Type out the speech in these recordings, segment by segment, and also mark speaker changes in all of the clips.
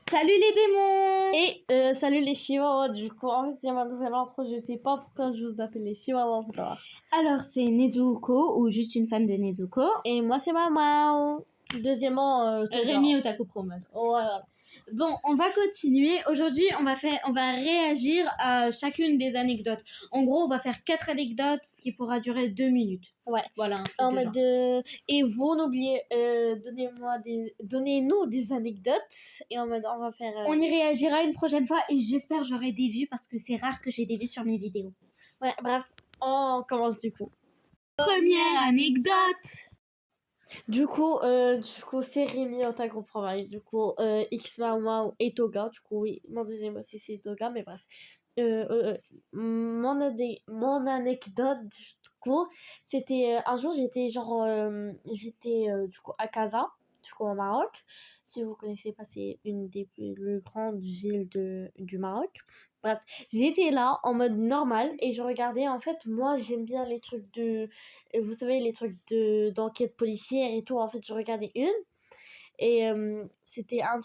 Speaker 1: Salut les démons!
Speaker 2: Et salut les chihuahuas, du coup, en fait, c'est ma nouvelle intro, je sais pas pourquoi je vous appelle les chihuahuas, faut savoir.
Speaker 1: Alors, c'est Nezuko ou juste une fan de Nezuko.
Speaker 2: Et moi, c'est maman. Deuxièmement,
Speaker 1: Rémi Otaku Promos.
Speaker 2: Voilà.
Speaker 1: Bon, on va continuer. Aujourd'hui, on va réagir à chacune des anecdotes. En gros, on va faire 4 anecdotes, ce qui pourra durer 2 minutes.
Speaker 2: Ouais.
Speaker 1: Voilà, un truc
Speaker 2: En
Speaker 1: du
Speaker 2: mode
Speaker 1: genre.
Speaker 2: Et vous, n'oubliez, donnez-nous des anecdotes. Et en mode, on va faire...
Speaker 1: On y réagira une prochaine fois et j'espère que j'aurai des vues parce que c'est rare que j'ai des vues sur mes vidéos.
Speaker 2: Ouais, bref, on commence du coup.
Speaker 1: Première anecdote!
Speaker 2: Du coup, c'est Rémi Otaku Promos. Du coup, X-Mama et Toga. Du coup, oui, mon deuxième aussi, c'est Toga, mais bref. Mon anecdote, du coup, c'était un jour, j'étais du coup à Casa, du coup au Maroc. Si vous connaissez pas, c'est une des plus grandes villes du Maroc. Bref, j'étais là en mode normal et je regardais. En fait, moi, j'aime bien les trucs vous savez, les trucs d'enquête policière et tout. En fait, je regardais une et c'était un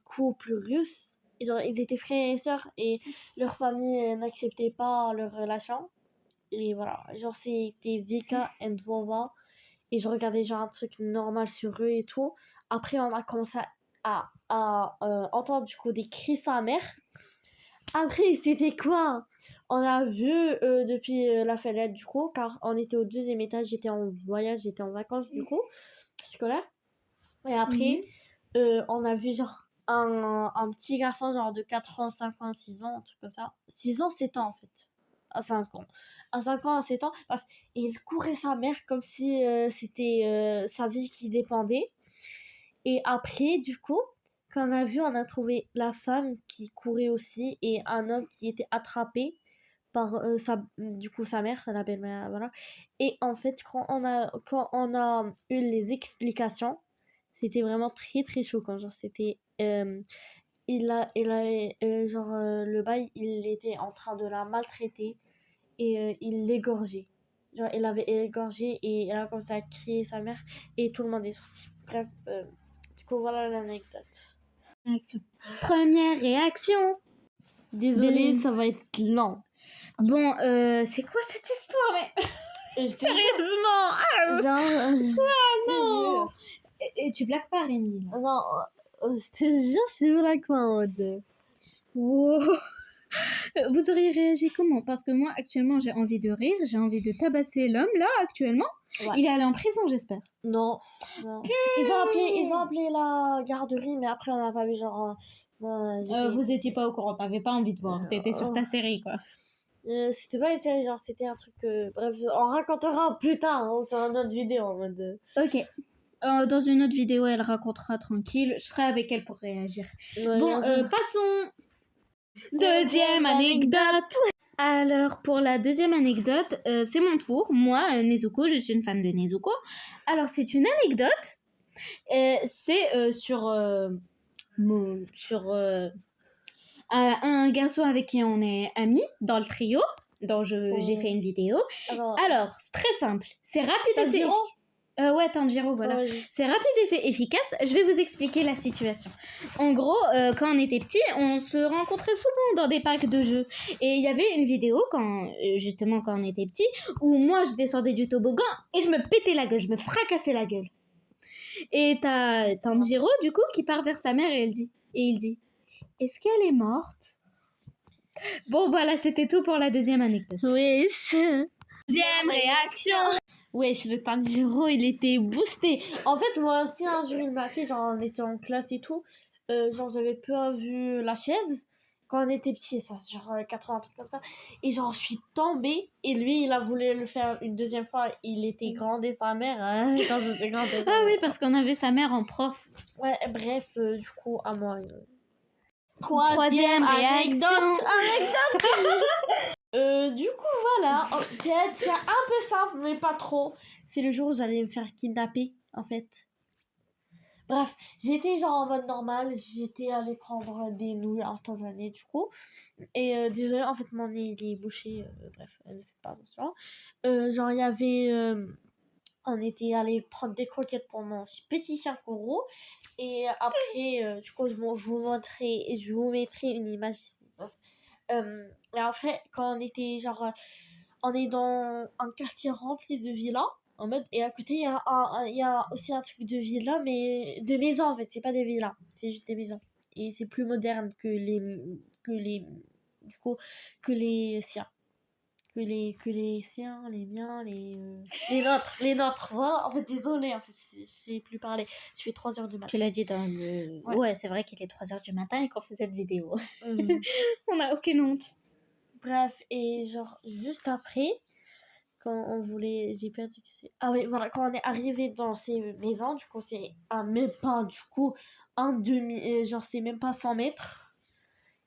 Speaker 2: couple russe. Et genre, ils étaient frères et sœurs et leur famille n'acceptait pas leur relation. Et voilà, genre, c'était Vika and Vova. Et je regardais genre un truc normal sur eux et tout. Après, on a commencé à entendre du coup des cris sa mère. Après, c'était quoi? On a vu depuis la fenêtre du coup, car on était au deuxième étage, j'étais en voyage, j'étais en vacances du coup, scolaire. Et après, on a vu genre un petit garçon genre de 4 ans, 5 ans, 6 ans, un truc comme ça. 6 ans, 7 ans en fait. À 5 ans. À 5 ans, à 7 ans. Bref, et il courait sa mère comme si c'était sa vie qui dépendait. Et après, du coup, quand on a trouvé la femme qui courait aussi et un homme qui était attrapé par sa mère, sa belle-mère, voilà. Et en fait, quand on a eu les explications, c'était vraiment très très choquant. Genre, c'était. Il avait, le bail, il était en train de la maltraiter et il l'égorgeait. Genre, il avait égorgé et elle a commencé à crier sa mère et tout le monde est sorti. Bref, du coup, voilà l'anecdote.
Speaker 1: Réaction. Première réaction.
Speaker 2: Désolée, ça va être lent.
Speaker 1: Bon, c'est quoi cette histoire? Mais sérieusement, non. Et tu blagues pas, Rémi là.
Speaker 2: Non, je te jure, c'est vrai quoi en mode.
Speaker 1: Wow. Vous auriez réagi comment? Parce que moi, actuellement, j'ai envie de rire, j'ai envie de tabasser l'homme, là, actuellement.
Speaker 2: Ouais.
Speaker 1: Il est allé en prison, j'espère.
Speaker 2: Non. Ils ont appelé la garderie, mais après, on n'a pas vu genre.
Speaker 1: Vous étiez pas au courant, t'avais pas envie de voir, t'étais sur ta série, quoi.
Speaker 2: C'était pas une série, genre, c'était un truc. Bref, on racontera plus tard hein, sur une autre vidéo en mode.
Speaker 1: Ok. Dans une autre vidéo, elle racontera tranquille. Je serai avec elle pour réagir.
Speaker 2: Ouais,
Speaker 1: Bon, passons. Deuxième anecdote. Alors, pour la deuxième anecdote, c'est mon tour. Moi, Nezuko, je suis une fan de Nezuko. Alors, c'est une anecdote. C'est sur un garçon avec qui on est amis dans le trio, dont j'ai fait une vidéo. Alors, c'est très simple. C'est rapide et c'est... Ouais, Tanjiro, voilà.
Speaker 2: Ouais.
Speaker 1: C'est rapide et c'est efficace. Je vais vous expliquer la situation. En gros, quand on était petit, on se rencontrait souvent dans des parcs de jeux. Et il y avait une vidéo, justement quand on était petit, où moi je descendais du toboggan et je me pétais la gueule, je me fracassais la gueule. Et t'as Tanjiro, du coup, qui part vers sa mère et il dit est-ce qu'elle est morte? Bon, voilà, c'était tout pour la deuxième anecdote.
Speaker 2: Oui.
Speaker 1: Deuxième réaction.
Speaker 2: Wesh, le Tanjiro, il était boosté. En fait, moi aussi, un jour, il m'a fait, genre, on était en classe et tout. Genre, j'avais peu vu la chaise quand on était petit, ça, genre 80, un truc comme ça. Et genre, je suis tombée. Et lui, il a voulu le faire une deuxième fois. Il était grandé sa mère. Hein, quand j'étais grandé.
Speaker 1: Ah oui, parce qu'on avait sa mère en prof.
Speaker 2: Ouais, bref, du coup, à moi.
Speaker 1: Troisième réaction.
Speaker 2: Du coup, voilà. Peut-être c'est un peu simple, mais pas trop. C'est le jour où j'allais me faire kidnapper, en fait. Bref, j'étais genre en mode normal. J'étais allée prendre des nouilles instantanées, du coup. Et désolé, en fait, mon nez, il est bouché. Bref, ne faites pas attention. Genre, il y avait on était allé prendre des croquettes pour mon petit chien Koro. Et après, du coup, je vous mettrai une image ici. Bref. Et après, quand on était genre, on est dans un quartier rempli de villas, en mode, et à côté, il y a aussi un truc de villa, mais de maisons en fait, c'est pas des villas, c'est juste des maisons. Et c'est plus moderne que du coup, que les siens. Que les siens, les miens, les nôtres, voilà. En fait, désolé, en fait, c'est plus parler. Je fais 3h du matin.
Speaker 1: Tu l'as dit dans le... Ouais, c'est vrai qu'il est 3h du matin et qu'on fait cette vidéo.
Speaker 2: Mhm.
Speaker 1: On n'a aucune honte.
Speaker 2: Bref, et genre, juste après, quand on voulait... J'ai perdu... Ah oui, voilà, quand on est arrivé dans ces maisons, du coup, c'est même pas, du coup, genre, c'est même pas 100 mètres.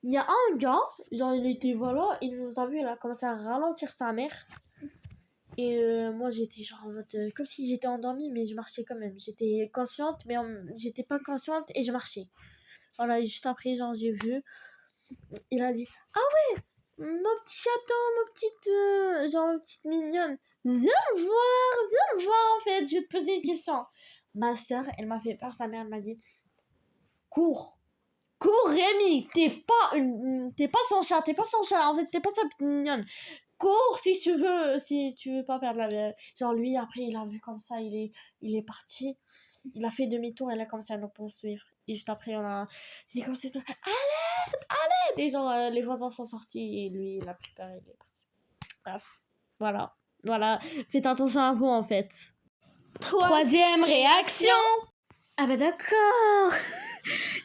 Speaker 2: Il y a un gars, genre, il était, voilà, il nous a vu, il a commencé à ralentir sa mère. Et moi, j'étais genre en mode... comme si j'étais endormie, mais je marchais quand même. J'étais consciente, mais j'étais pas consciente et je marchais. Voilà, juste après, genre, j'ai vu... Il a dit, ah ouais, mon petit chaton, ma petite mignonne, viens me voir en fait, je vais te poser une question. Ma soeur, elle m'a fait peur, sa mère, elle m'a dit, cours Rémi, t'es pas son chat, en fait, t'es pas sa petite mignonne. Cours si tu veux pas perdre la vie. Genre lui, après, il a vu comme ça, il est parti, il a fait demi-tour, elle a commencé à nous poursuivre. Et juste après, j'ai commencé à allez, et genre, les voisins sont sortis et lui, il a pris peur et il est parti. Bref, voilà, faites attention à vous en fait.
Speaker 1: Troisième réaction. Ah bah d'accord.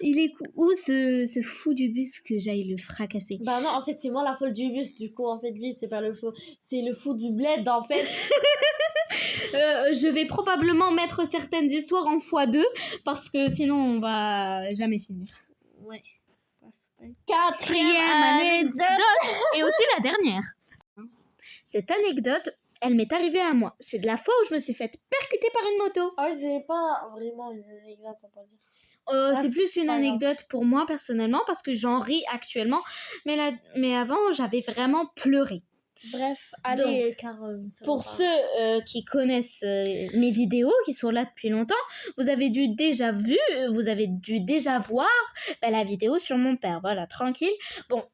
Speaker 1: Il est où ce fou du bus que j'aille le fracasser?
Speaker 2: Bah non, en fait, c'est moi la folle du bus, du coup, en fait, lui, c'est pas le fou. C'est le fou du bled, en fait.
Speaker 1: Je vais probablement mettre certaines histoires en x2 parce que sinon on va jamais finir.
Speaker 2: Ouais.
Speaker 1: Quatrième anecdote. Et aussi la dernière. Cette anecdote, elle m'est arrivée à moi. C'est de la fois où je me suis faite percuter par une moto.
Speaker 2: Ah ouais, c'est pas vraiment une anecdote, on peut dire.
Speaker 1: C'est plus une anecdote pour moi personnellement parce que j'en ris actuellement. Mais avant, j'avais vraiment pleuré.
Speaker 2: Bref, allez,
Speaker 1: Donc,
Speaker 2: car...
Speaker 1: pour ceux qui connaissent mes vidéos, qui sont là depuis longtemps, vous avez dû déjà voir la vidéo sur mon père. Voilà, tranquille. Bon,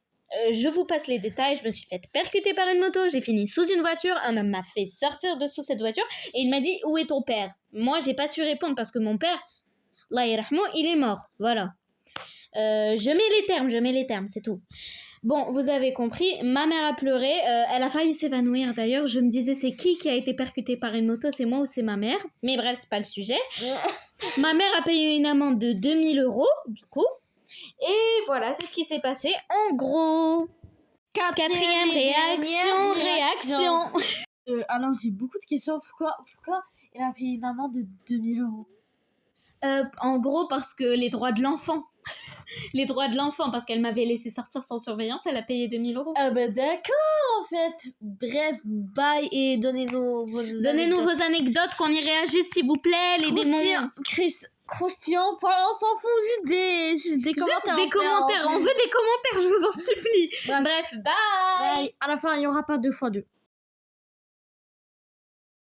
Speaker 1: je vous passe les détails. Je me suis fait percuter par une moto. J'ai fini sous une voiture. Un homme m'a fait sortir de sous cette voiture et il m'a dit « Où est ton père ?» Moi, j'ai pas su répondre parce que mon père, Allah yarhamou, il est mort. Voilà. Je mets les termes, c'est tout. Bon, vous avez compris, ma mère a pleuré, elle a failli s'évanouir d'ailleurs, je me disais c'est qui a été percuté par une moto, c'est moi ou c'est ma mère, mais bref, c'est pas le sujet. Ma mère a payé une amende de 2000 €, du coup, et voilà, c'est ce qui s'est passé, en gros. Quatrième réaction.
Speaker 2: Alors, j'ai beaucoup de questions, pourquoi il a payé une amende de 2000 €?
Speaker 1: En gros, parce que les droits de l'enfant, parce qu'elle m'avait laissé sortir sans surveillance, elle a payé 2000 €.
Speaker 2: Ah bah d'accord, en fait. Bref, bye et donnez-nous
Speaker 1: vos anecdotes, qu'on y réagisse s'il vous plaît, les démons.
Speaker 2: Croustillant, on s'en fout, juste des commentaires.
Speaker 1: Juste des commentaires, on veut des commentaires, je vous en supplie. Bref, bye.
Speaker 2: À la fin, il n'y aura pas 2 x 2.